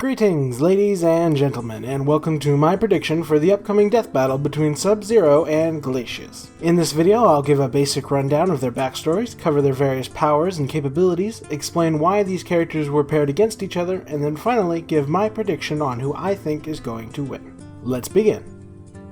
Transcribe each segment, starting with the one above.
Greetings, ladies and gentlemen, and welcome to my prediction for the upcoming death battle between Sub-Zero and Glacius. In this video, I'll give a basic rundown of their backstories, cover their various powers and capabilities, explain why these characters were paired against each other, and then finally give my prediction on who I think is going to win. Let's begin.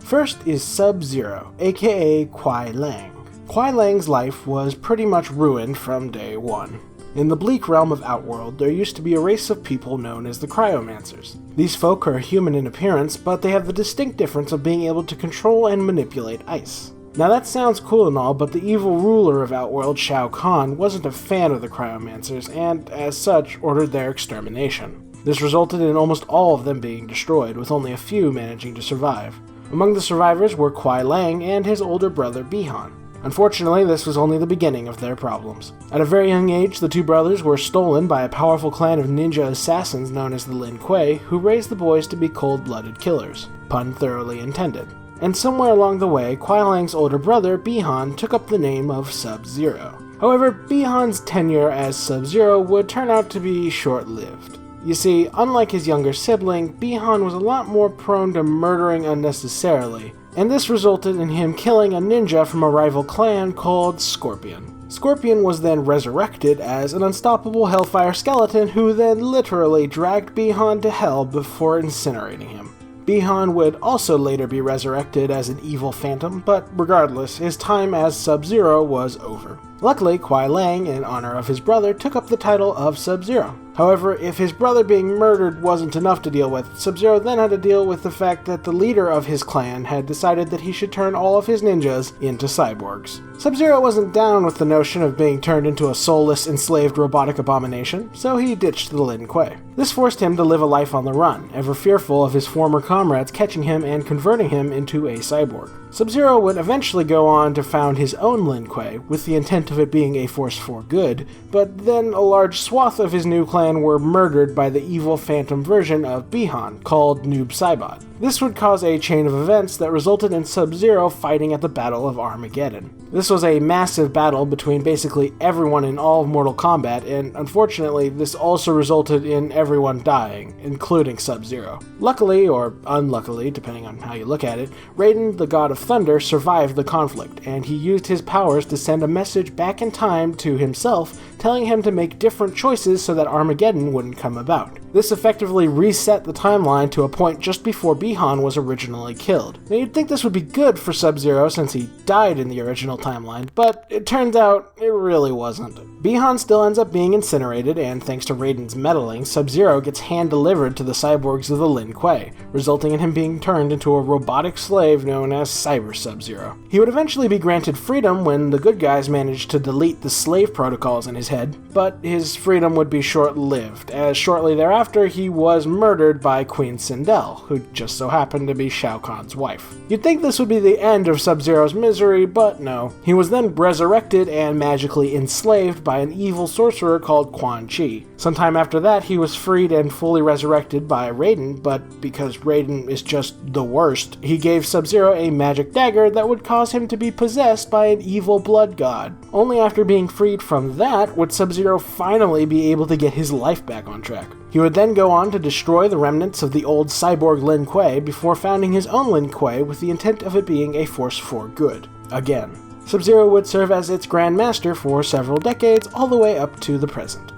First is Sub-Zero, aka Kuai Lang. Kuai Lang's life was pretty much ruined from day one. In the bleak realm of Outworld, there used to be a race of people known as the Cryomancers. These folk are human in appearance, but they have the distinct difference of being able to control and manipulate ice. Now that sounds cool and all, but the evil ruler of Outworld, Shao Kahn, wasn't a fan of the Cryomancers, and, as such, ordered their extermination. This resulted in almost all of them being destroyed, with only a few managing to survive. Among the survivors were Kuai Lang and his older brother Bihan. Unfortunately, this was only the beginning of their problems. At a very young age, the two brothers were stolen by a powerful clan of ninja assassins known as the Lin Kuei, who raised the boys to be cold-blooded killers. Pun thoroughly intended. And somewhere along the way, Kuai Lang's older brother, Bihan, took up the name of Sub-Zero. However, Bihan's tenure as Sub-Zero would turn out to be short-lived. You see, unlike his younger sibling, Bihan was a lot more prone to murdering unnecessarily, and this resulted in him killing a ninja from a rival clan called Scorpion. Scorpion was then resurrected as an unstoppable Hellfire skeleton who then literally dragged Bihan to hell before incinerating him. Bihan would also later be resurrected as an evil phantom, but regardless, his time as Sub-Zero was over. Luckily, Kuai Lang, in honor of his brother, took up the title of Sub-Zero. However, if his brother being murdered wasn't enough to deal with, Sub-Zero then had to deal with the fact that the leader of his clan had decided that he should turn all of his ninjas into cyborgs. Sub-Zero wasn't down with the notion of being turned into a soulless, enslaved robotic abomination, so he ditched the Lin Kuei. This forced him to live a life on the run, ever fearful of his former comrades catching him and converting him into a cyborg. Sub-Zero would eventually go on to found his own Lin Kuei, with the intent of it being a force for good, but then a large swath of his new clan were murdered by the evil phantom version of Bihan, called Noob Saibot. This would cause a chain of events that resulted in Sub-Zero fighting at the Battle of Armageddon. This was a massive battle between basically everyone in all of Mortal Kombat, and unfortunately, this also resulted in everyone dying, including Sub-Zero. Luckily, or unluckily, depending on how you look at it, Raiden, the God of Thunder, survived the conflict, and he used his powers to send a message back in time to himself, telling him to make different choices so that Armageddon wouldn't come about. This effectively reset the timeline to a point just before Bihan was originally killed. Now you'd think this would be good for Sub-Zero since he died in the original timeline, but it turns out it really wasn't. Bihan still ends up being incinerated, and thanks to Raiden's meddling, Sub-Zero gets hand-delivered to the cyborgs of the Lin Kuei, resulting in him being turned into a robotic slave known as Cyber Sub-Zero. He would eventually be granted freedom when the good guys managed to delete the slave protocols in his head, but his freedom would be short-lived, as shortly thereafter he was murdered by Queen Sindel, who just so happened to be Shao Kahn's wife. You'd think this would be the end of Sub-Zero's misery, but no. He was then resurrected and magically enslaved by an evil sorcerer called Quan Chi. Sometime after that, he was freed and fully resurrected by Raiden, but because Raiden is just the worst, he gave Sub-Zero a magic dagger that would cause him to be possessed by an evil blood god. Only after being freed from that would Sub-Zero finally be able to get his life back on track. He would then go on to destroy the remnants of the old cyborg Lin Kuei before founding his own Lin Kuei with the intent of it being a force for good. Again. Sub-Zero would serve as its Grand Master for several decades, all the way up to the present.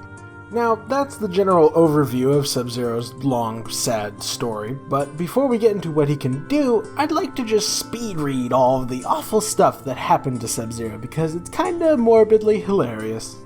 Now, that's the general overview of Sub-Zero's long, sad story, but before we get into what he can do, I'd like to just speed read all of the awful stuff that happened to Sub-Zero because it's kinda morbidly hilarious.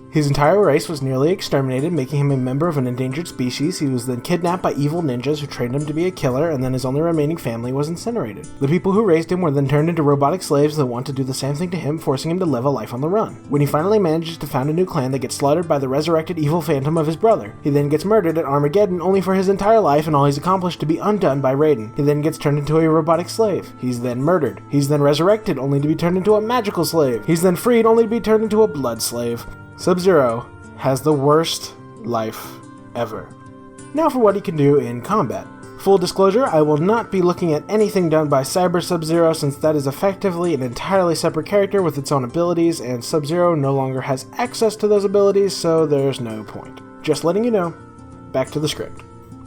His entire race was nearly exterminated, making him a member of an endangered species. He was then kidnapped by evil ninjas who trained him to be a killer, and then his only remaining family was incinerated. The people who raised him were then turned into robotic slaves that want to do the same thing to him, forcing him to live a life on the run. When he finally manages to found a new clan, they get slaughtered by the resurrected evil phantom of his brother. He then gets murdered at Armageddon, only for his entire life and all he's accomplished to be undone by Raiden. He then gets turned into a robotic slave. He's then murdered. He's then resurrected, only to be turned into a magical slave. He's then freed, only to be turned into a blood slave. Sub-Zero has the worst life ever. Now for what he can do in combat. Full disclosure, I will not be looking at anything done by Cyber Sub-Zero since that is effectively an entirely separate character with its own abilities, and Sub-Zero no longer has access to those abilities, so there's no point. Just letting you know. Back to the script.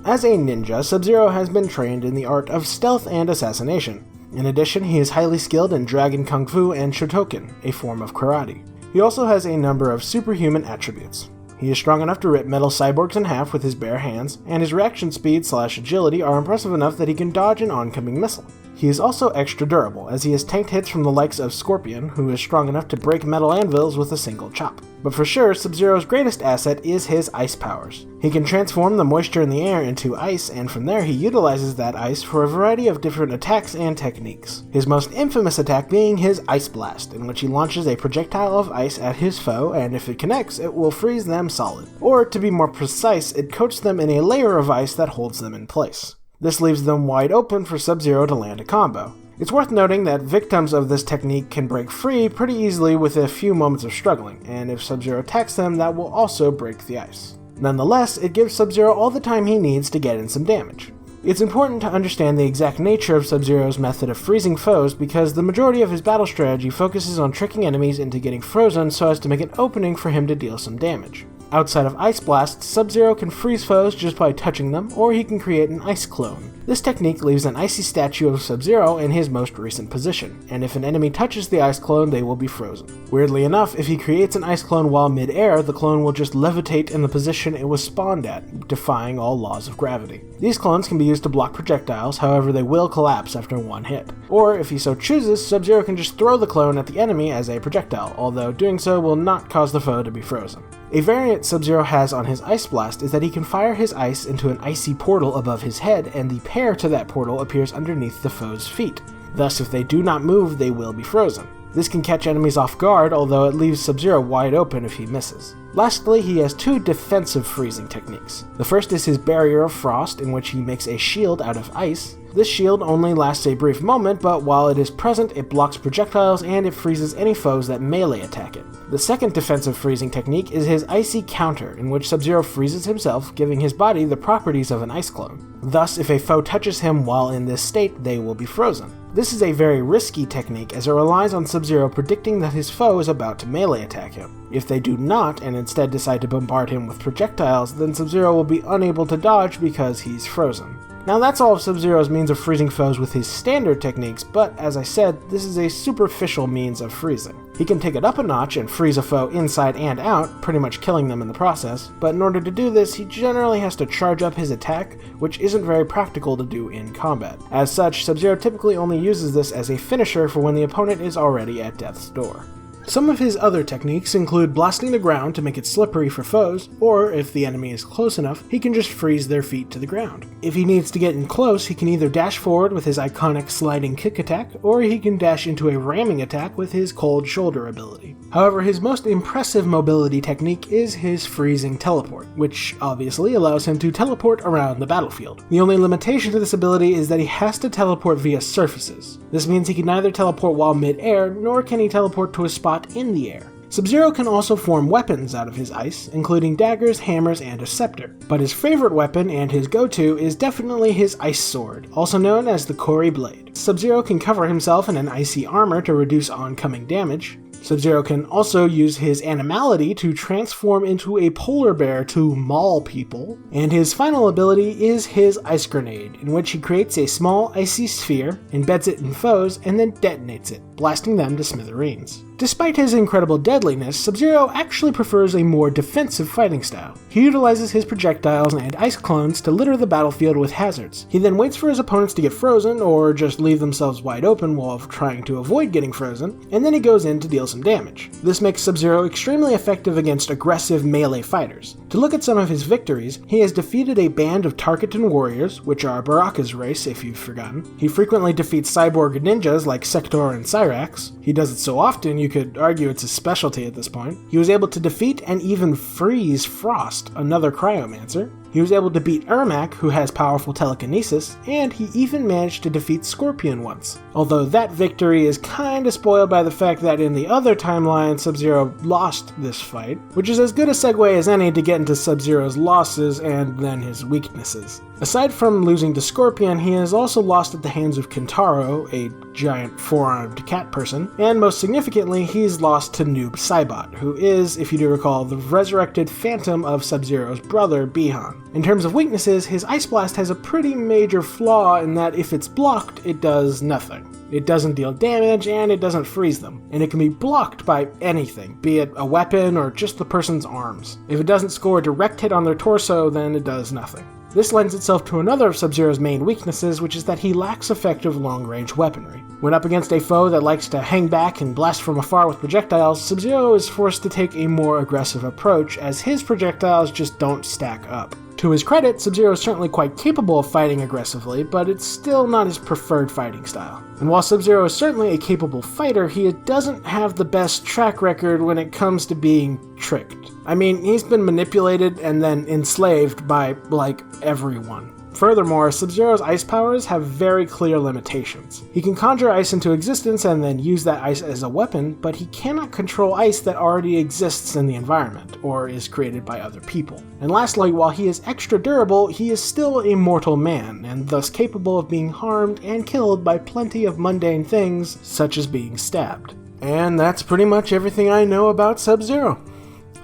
As a ninja, Sub-Zero has been trained in the art of stealth and assassination. In addition, he is highly skilled in Dragon Kung Fu and Shotokan, a form of karate. He also has a number of superhuman attributes. He is strong enough to rip metal cyborgs in half with his bare hands, and his reaction speed / agility are impressive enough that he can dodge an oncoming missile. He is also extra durable, as he has tanked hits from the likes of Scorpion, who is strong enough to break metal anvils with a single chop. But for sure, Sub-Zero's greatest asset is his ice powers. He can transform the moisture in the air into ice, and from there he utilizes that ice for a variety of different attacks and techniques. His most infamous attack being his Ice Blast, in which he launches a projectile of ice at his foe, and if it connects, it will freeze them solid. Or, to be more precise, it coats them in a layer of ice that holds them in place. This leaves them wide open for Sub-Zero to land a combo. It's worth noting that victims of this technique can break free pretty easily with a few moments of struggling, and if Sub-Zero attacks them, that will also break the ice. Nonetheless, it gives Sub-Zero all the time he needs to get in some damage. It's important to understand the exact nature of Sub-Zero's method of freezing foes because the majority of his battle strategy focuses on tricking enemies into getting frozen so as to make an opening for him to deal some damage. Outside of Ice Blast, Sub-Zero can freeze foes just by touching them, or he can create an ice clone. This technique leaves an icy statue of Sub-Zero in his most recent position, and if an enemy touches the ice clone, they will be frozen. Weirdly enough, if he creates an ice clone while mid-air, the clone will just levitate in the position it was spawned at, defying all laws of gravity. These clones can be used to block projectiles, however they will collapse after one hit. Or, if he so chooses, Sub-Zero can just throw the clone at the enemy as a projectile, although doing so will not cause the foe to be frozen. A variant Sub-Zero has on his Ice Blast is that he can fire his ice into an icy portal above his head, and the pair to that portal appears underneath the foe's feet. Thus, if they do not move, they will be frozen. This can catch enemies off guard, although it leaves Sub-Zero wide open if he misses. Lastly, he has two defensive freezing techniques. The first is his Barrier of Frost, in which he makes a shield out of ice. This shield only lasts a brief moment, but while it is present, it blocks projectiles and it freezes any foes that melee attack it. The second defensive freezing technique is his Icy Counter, in which Sub-Zero freezes himself, giving his body the properties of an ice clone. Thus, if a foe touches him while in this state, they will be frozen. This is a very risky technique as it relies on Sub-Zero predicting that his foe is about to melee attack him. If they do not, and instead decide to bombard him with projectiles, then Sub-Zero will be unable to dodge because he's frozen. Now that's all of Sub-Zero's means of freezing foes with his standard techniques, but as I said, this is a superficial means of freezing. He can take it up a notch and freeze a foe inside and out, pretty much killing them in the process, but in order to do this, he generally has to charge up his attack, which isn't very practical to do in combat. As such, Sub-Zero typically only uses this as a finisher for when the opponent is already at death's door. Some of his other techniques include blasting the ground to make it slippery for foes, or if the enemy is close enough, he can just freeze their feet to the ground. If he needs to get in close, he can either dash forward with his iconic sliding kick attack, or he can dash into a ramming attack with his cold shoulder ability. However, his most impressive mobility technique is his freezing teleport, which obviously allows him to teleport around the battlefield. The only limitation to this ability is that he has to teleport via surfaces. This means he can neither teleport while mid-air, nor can he teleport to a spot in the air. Sub-Zero can also form weapons out of his ice, including daggers, hammers, and a scepter. But his favorite weapon and his go-to is definitely his Ice Sword, also known as the Kori Blade. Sub-Zero can cover himself in an icy armor to reduce oncoming damage. Sub-Zero can also use his animality to transform into a polar bear to maul people. And his final ability is his Ice Grenade, in which he creates a small icy sphere, embeds it in foes, and then detonates it, blasting them to smithereens. Despite his incredible deadliness, Sub-Zero actually prefers a more defensive fighting style. He utilizes his projectiles and ice clones to litter the battlefield with hazards. He then waits for his opponents to get frozen, or just leave themselves wide open while trying to avoid getting frozen, and then he goes in to deal some damage. This makes Sub-Zero extremely effective against aggressive melee fighters. To look at some of his victories, he has defeated a band of Tarkatan warriors, which are Baraka's race if you've forgotten. He frequently defeats cyborg ninjas like Sector and Cyrax. He does it so often you could argue it's his specialty at this point. He was able to defeat and even freeze Frost, another cryomancer. He was able to beat Ermac, who has powerful telekinesis, and he even managed to defeat Scorpion once. Although that victory is kinda spoiled by the fact that in the other timeline, Sub-Zero lost this fight, which is as good a segue as any to get into Sub-Zero's losses and then his weaknesses. Aside from losing to Scorpion, he has also lost at the hands of Kentaro, a giant four-armed cat person, and most significantly, he's lost to Noob Saibot, who is, if you do recall, the resurrected phantom of Sub-Zero's brother, Bihan. weapon. In terms of weaknesses, his Ice Blast has a pretty major flaw in that if it's blocked, it does nothing. It doesn't deal damage, and it doesn't freeze them, and it can be blocked by anything, be it a weapon or just the person's arms. If it doesn't score a direct hit on their torso, then it does nothing. This lends itself to another of Sub-Zero's main weaknesses, which is that he lacks effective long-range weaponry. When up against a foe that likes to hang back and blast from afar with projectiles, Sub-Zero is forced to take a more aggressive approach, as his projectiles just don't stack up. To his credit, Sub-Zero is certainly quite capable of fighting aggressively, but it's still not his preferred fighting style. And while Sub-Zero is certainly a capable fighter, he doesn't have the best track record when it comes to being tricked. I mean, he's been manipulated and then enslaved by, like, everyone. Furthermore, Sub-Zero's ice powers have very clear limitations. He can conjure ice into existence and then use that ice as a weapon, but he cannot control ice that already exists in the environment, or is created by other people. And lastly, while he is extra durable, he is still a mortal man, and thus capable of being harmed and killed by plenty of mundane things, such as being stabbed. And that's pretty much everything I know about Sub-Zero.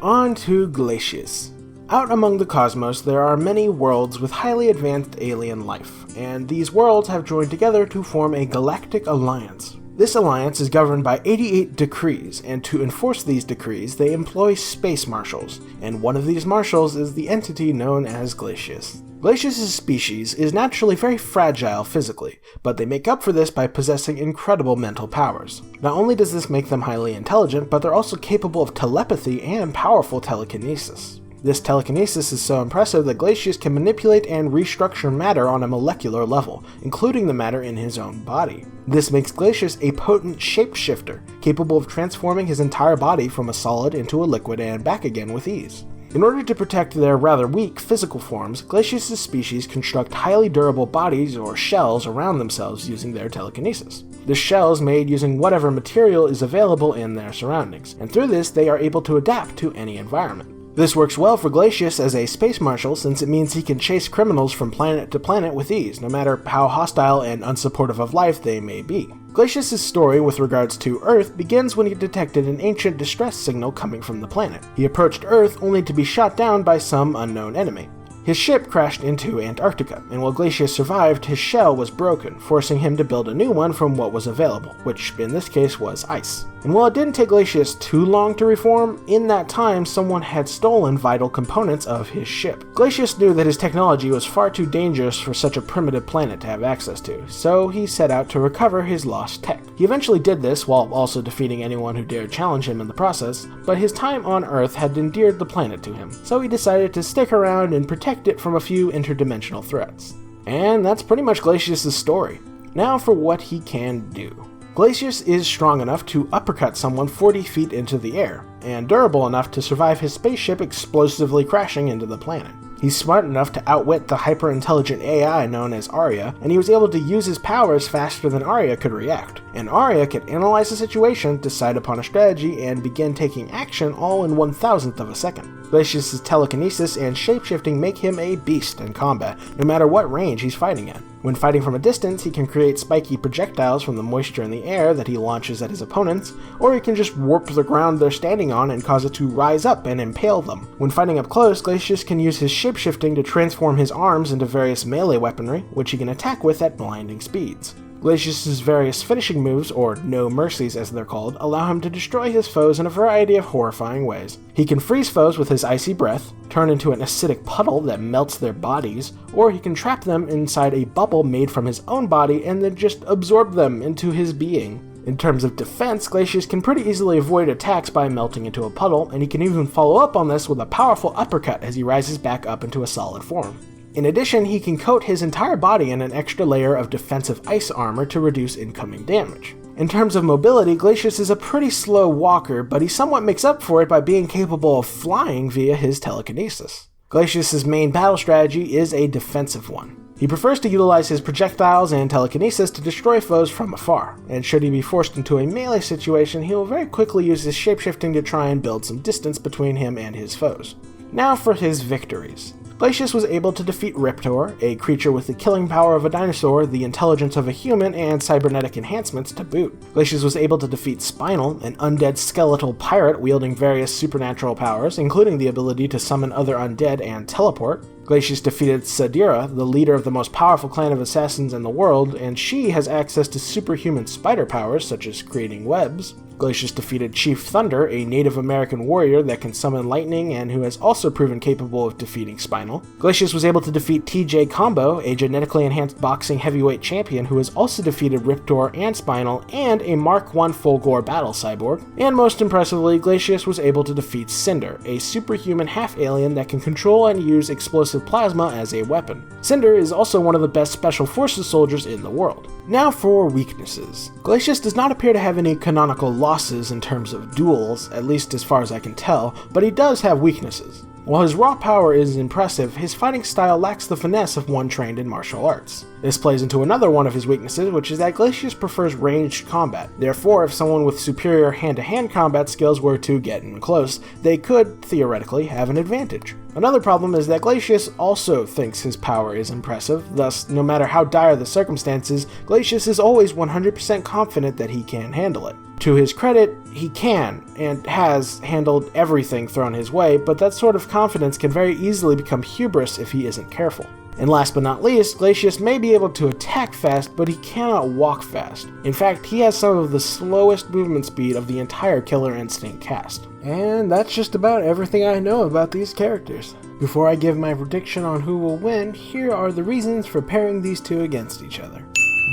On to Glacius. Out among the cosmos, there are many worlds with highly advanced alien life, and these worlds have joined together to form a galactic alliance. This alliance is governed by 88 decrees, and to enforce these decrees, they employ space marshals, and one of these marshals is the entity known as Glacius. Glacius' species is naturally very fragile physically, but they make up for this by possessing incredible mental powers. Not only does this make them highly intelligent, but they're also capable of telepathy and powerful telekinesis. This telekinesis is so impressive that Glacius can manipulate and restructure matter on a molecular level, including the matter in his own body. This makes Glacius a potent shapeshifter, capable of transforming his entire body from a solid into a liquid and back again with ease. In order to protect their rather weak physical forms, Glacius' species construct highly durable bodies or shells around themselves using their telekinesis. The shell is made using whatever material is available in their surroundings, and through this they are able to adapt to any environment. This works well for Glacius as a space marshal, since it means he can chase criminals from planet to planet with ease, no matter how hostile and unsupportive of life they may be. Glacius' story with regards to Earth begins when he detected an ancient distress signal coming from the planet. He approached Earth only to be shot down by some unknown enemy. His ship crashed into Antarctica, and while Glacius survived, his shell was broken, forcing him to build a new one from what was available, which in this case was ice. And while it didn't take Glacius too long to reform, in that time someone had stolen vital components of his ship. Glacius knew that his technology was far too dangerous for such a primitive planet to have access to, so he set out to recover his lost tech. He eventually did this while also defeating anyone who dared challenge him in the process, but his time on Earth had endeared the planet to him, so he decided to stick around and protect it from a few interdimensional threats. And that's pretty much Glacius' story. Now for what he can do. Glacius is strong enough to uppercut someone 40 feet into the air, and durable enough to survive his spaceship explosively crashing into the planet. He's smart enough to outwit the hyper-intelligent AI known as Arya, and he was able to use his powers faster than Arya could react. And Arya could analyze the situation, decide upon a strategy, and begin taking action all in 1,000th of a second. Glacius' telekinesis and shapeshifting make him a beast in combat, no matter what range he's fighting at. When fighting from a distance, he can create spiky projectiles from the moisture in the air that he launches at his opponents, or he can just warp the ground they're standing on and cause it to rise up and impale them. When fighting up close, Glacius can use his shapeshifting to transform his arms into various melee weaponry, which he can attack with at blinding speeds. Glacius' various finishing moves, or no mercies as they're called, allow him to destroy his foes in a variety of horrifying ways. He can freeze foes with his icy breath, turn into an acidic puddle that melts their bodies, or he can trap them inside a bubble made from his own body and then just absorb them into his being. In terms of defense, Glacius can pretty easily avoid attacks by melting into a puddle, and he can even follow up on this with a powerful uppercut as he rises back up into a solid form. In addition, he can coat his entire body in an extra layer of defensive ice armor to reduce incoming damage. In terms of mobility, Glacius is a pretty slow walker, but he somewhat makes up for it by being capable of flying via his telekinesis. Glacius' main battle strategy is a defensive one. He prefers to utilize his projectiles and telekinesis to destroy foes from afar, and should he be forced into a melee situation, he will very quickly use his shapeshifting to try and build some distance between him and his foes. Now for his victories. Glacius was able to defeat Riptor, a creature with the killing power of a dinosaur, the intelligence of a human, and cybernetic enhancements to boot. Glacius was able to defeat Spinal, an undead skeletal pirate wielding various supernatural powers, including the ability to summon other undead and teleport. Glacius defeated Sadira, the leader of the most powerful clan of assassins in the world, and she has access to superhuman spider powers such as creating webs. Glacius defeated Chief Thunder, a Native American warrior that can summon lightning and who has also proven capable of defeating Spinal. Glacius was able to defeat TJ Combo, a genetically enhanced boxing heavyweight champion who has also defeated Riptor and Spinal and a Mark I Fulgore battle cyborg. And most impressively, Glacius was able to defeat Cinder, a superhuman half-alien that can control and use explosive plasma as a weapon. Cinder is also one of the best special forces soldiers in the world. Now for weaknesses. Glacius does not appear to have any canonical losses in terms of duels, at least as far as I can tell, but he does have weaknesses. While his raw power is impressive, his fighting style lacks the finesse of one trained in martial arts. This plays into another one of his weaknesses, which is that Glacius prefers ranged combat. Therefore, if someone with superior hand-to-hand combat skills were to get in close, they could, theoretically, have an advantage. Another problem is that Glacius also thinks his power is impressive, thus, no matter how dire the circumstances, Glacius is always 100% confident that he can handle it. To his credit, he can, and has, handled everything thrown his way, but that sort of confidence can very easily become hubris if he isn't careful. And last but not least, Glacius may be able to attack fast, but he cannot walk fast. In fact, he has some of the slowest movement speed of the entire Killer Instinct cast. And that's just about everything I know about these characters. Before I give my prediction on who will win, here are the reasons for pairing these two against each other.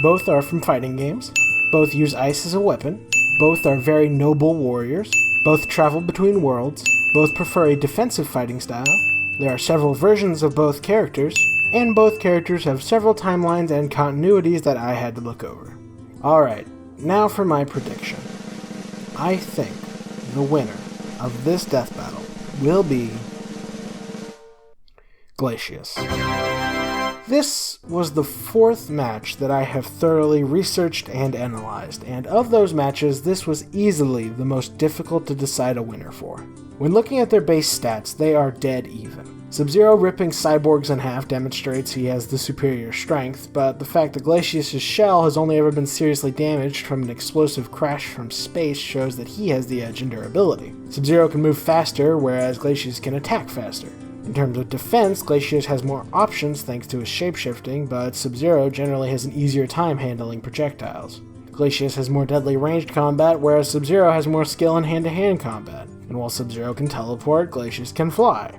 Both are from fighting games, both use ice as a weapon, both are very noble warriors, both travel between worlds, both prefer a defensive fighting style, there are several versions of both characters, and both characters have several timelines and continuities that I had to look over. Alright, now for my prediction. I think the winner of this death battle will be Glacius. This was the fourth match that I have thoroughly researched and analyzed, and of those matches, this was easily the most difficult to decide a winner for. When looking at their base stats, they are dead even. Sub-Zero ripping cyborgs in half demonstrates he has the superior strength, but the fact that Glacius' shell has only ever been seriously damaged from an explosive crash from space shows that he has the edge in durability. Sub-Zero can move faster, whereas Glacius can attack faster. In terms of defense, Glacius has more options thanks to his shapeshifting, but Sub-Zero generally has an easier time handling projectiles. Glacius has more deadly ranged combat, whereas Sub-Zero has more skill in hand-to-hand combat. And while Sub-Zero can teleport, Glacius can fly.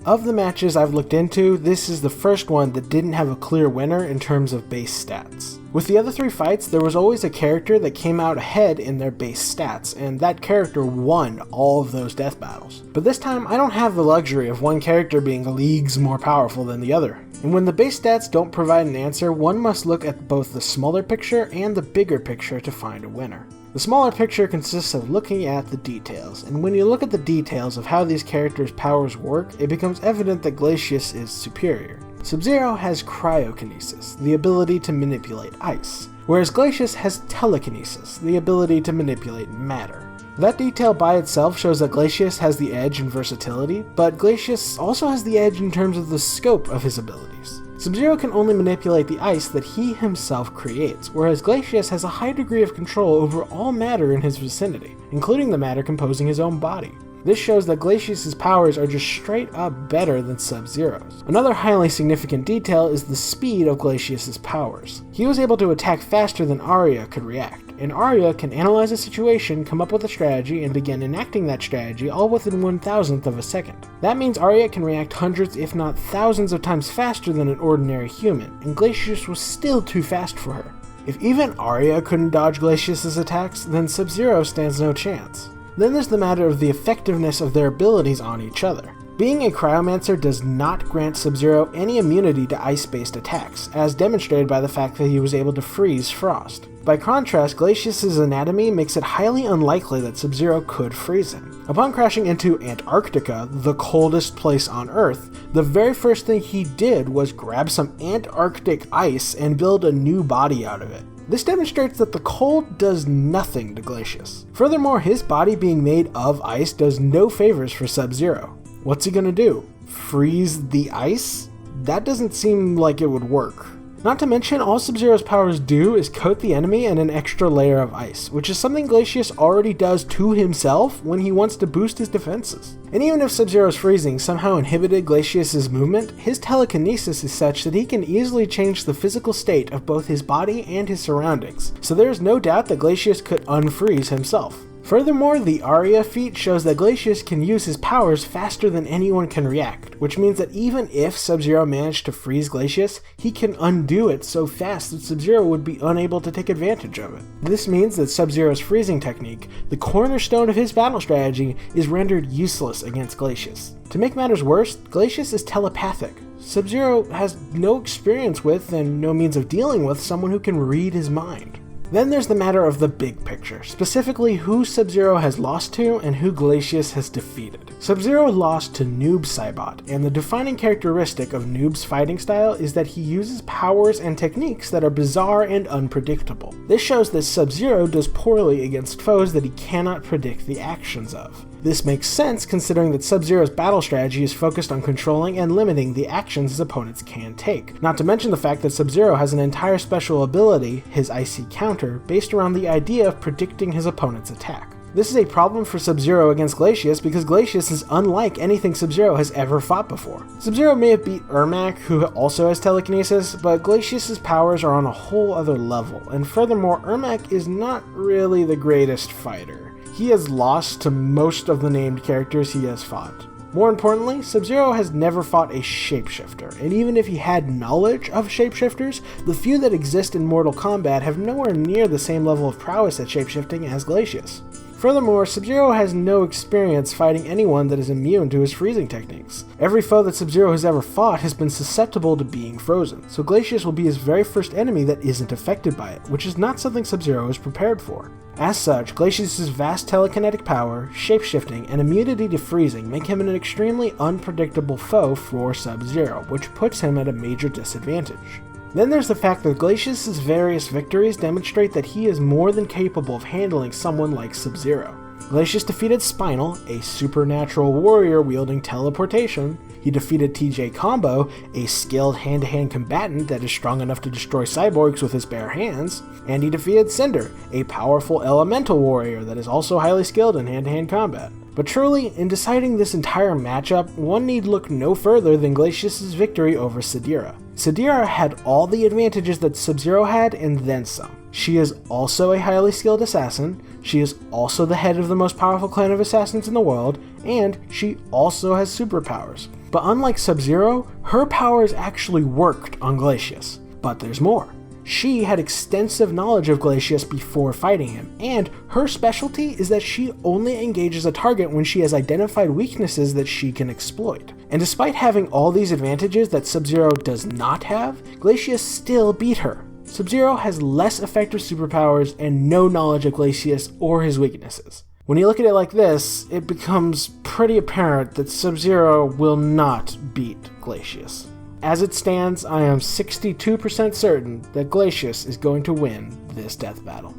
Of the matches I've looked into, this is the first one that didn't have a clear winner in terms of base stats. With the other three fights, there was always a character that came out ahead in their base stats, and that character won all of those death battles. But this time, I don't have the luxury of one character being leagues more powerful than the other. And when the base stats don't provide an answer, one must look at both the smaller picture and the bigger picture to find a winner. The smaller picture consists of looking at the details, and when you look at the details of how these characters' powers work, it becomes evident that Glacius is superior. Sub-Zero has cryokinesis, the ability to manipulate ice, whereas Glacius has telekinesis, the ability to manipulate matter. That detail by itself shows that Glacius has the edge in versatility, but Glacius also has the edge in terms of the scope of his abilities. Sub-Zero can only manipulate the ice that he himself creates, whereas Glacius has a high degree of control over all matter in his vicinity, including the matter composing his own body. This shows that Glacius' powers are just straight up better than Sub-Zero's. Another highly significant detail is the speed of Glacius' powers. He was able to attack faster than Arya could react, and Arya can analyze a situation, come up with a strategy, and begin enacting that strategy all within 1,000th of a second. That means Arya can react hundreds if not thousands of times faster than an ordinary human, and Glacius was still too fast for her. If even Arya couldn't dodge Glacius' attacks, then Sub-Zero stands no chance. Then there's the matter of the effectiveness of their abilities on each other. Being a Cryomancer does not grant Sub-Zero any immunity to ice-based attacks, as demonstrated by the fact that he was able to freeze Frost. By contrast, Glacius' anatomy makes it highly unlikely that Sub-Zero could freeze him. Upon crashing into Antarctica, the coldest place on Earth, the very first thing he did was grab some Antarctic ice and build a new body out of it. This demonstrates that the cold does nothing to Glacius. Furthermore, his body being made of ice does no favors for Sub-Zero. What's he gonna do? Freeze the ice? That doesn't seem like it would work. Not to mention, all Sub-Zero's powers do is coat the enemy in an extra layer of ice, which is something Glacius already does to himself when he wants to boost his defenses. And even if Sub-Zero's freezing somehow inhibited Glacius' movement, his telekinesis is such that he can easily change the physical state of both his body and his surroundings, so there is no doubt that Glacius could unfreeze himself. Furthermore, the Aria feat shows that Glacius can use his powers faster than anyone can react, which means that even if Sub-Zero managed to freeze Glacius, he can undo it so fast that Sub-Zero would be unable to take advantage of it. This means that Sub-Zero's freezing technique, the cornerstone of his battle strategy, is rendered useless against Glacius. To make matters worse, Glacius is telepathic. Sub-Zero has no experience with and no means of dealing with someone who can read his mind. Then there's the matter of the big picture, specifically who Sub-Zero has lost to and who Glacius has defeated. Sub-Zero lost to Noob Saibot, and the defining characteristic of Noob's fighting style is that he uses powers and techniques that are bizarre and unpredictable. This shows that Sub-Zero does poorly against foes that he cannot predict the actions of. This makes sense considering that Sub-Zero's battle strategy is focused on controlling and limiting the actions his opponents can take. Not to mention the fact that Sub-Zero has an entire special ability, his Icy Counter, based around the idea of predicting his opponent's attack. This is a problem for Sub-Zero against Glacius because Glacius is unlike anything Sub-Zero has ever fought before. Sub-Zero may have beat Ermac, who also has telekinesis, but Glacius' powers are on a whole other level, and furthermore, Ermac is not really the greatest fighter. He has lost to most of the named characters he has fought. More importantly, Sub-Zero has never fought a shapeshifter, and even if he had knowledge of shapeshifters, the few that exist in Mortal Kombat have nowhere near the same level of prowess at shapeshifting as Glacius. Furthermore, Sub-Zero has no experience fighting anyone that is immune to his freezing techniques. Every foe that Sub-Zero has ever fought has been susceptible to being frozen, so Glacius will be his very first enemy that isn't affected by it, which is not something Sub-Zero is prepared for. As such, Glacius' vast telekinetic power, shapeshifting, and immunity to freezing make him an extremely unpredictable foe for Sub-Zero, which puts him at a major disadvantage. Then there's the fact that Glacius' various victories demonstrate that he is more than capable of handling someone like Sub-Zero. Glacius defeated Spinal, a supernatural warrior wielding teleportation. He defeated TJ Combo, a skilled hand-to-hand combatant that is strong enough to destroy cyborgs with his bare hands. And he defeated Cinder, a powerful elemental warrior that is also highly skilled in hand-to-hand combat. But truly, in deciding this entire matchup, one need look no further than Glacius' victory over Sadira. Sadira had all the advantages that Sub-Zero had and then some. She is also a highly skilled assassin, she is also the head of the most powerful clan of assassins in the world, and she also has superpowers. But unlike Sub-Zero, her powers actually worked on Glacius. But there's more. She had extensive knowledge of Glacius before fighting him, and her specialty is that she only engages a target when she has identified weaknesses that she can exploit. And despite having all these advantages that Sub-Zero does not have, Glacius still beat her. Sub-Zero has less effective superpowers and no knowledge of Glacius or his weaknesses. When you look at it like this, it becomes pretty apparent that Sub-Zero will not beat Glacius. As it stands, I am 62% certain that Glacius is going to win this death battle.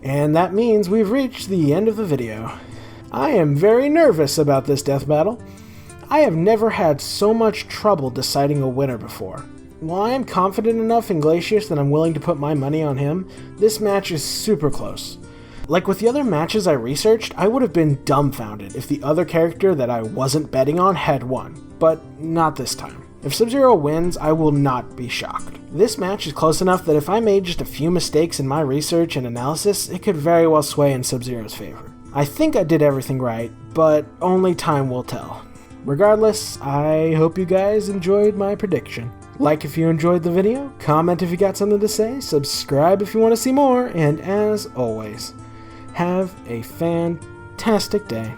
And that means we've reached the end of the video. I am very nervous about this death battle. I have never had so much trouble deciding a winner before. While I am confident enough in Glacius that I'm willing to put my money on him, this match is super close. Like with the other matches I researched, I would have been dumbfounded if the other character that I wasn't betting on had won, but not this time. If Sub-Zero wins, I will not be shocked. This match is close enough that if I made just a few mistakes in my research and analysis, it could very well sway in Sub-Zero's favor. I think I did everything right, but only time will tell. Regardless, I hope you guys enjoyed my prediction. Like if you enjoyed the video, comment if you got something to say, subscribe if you want to see more, and as always, have a fantastic day.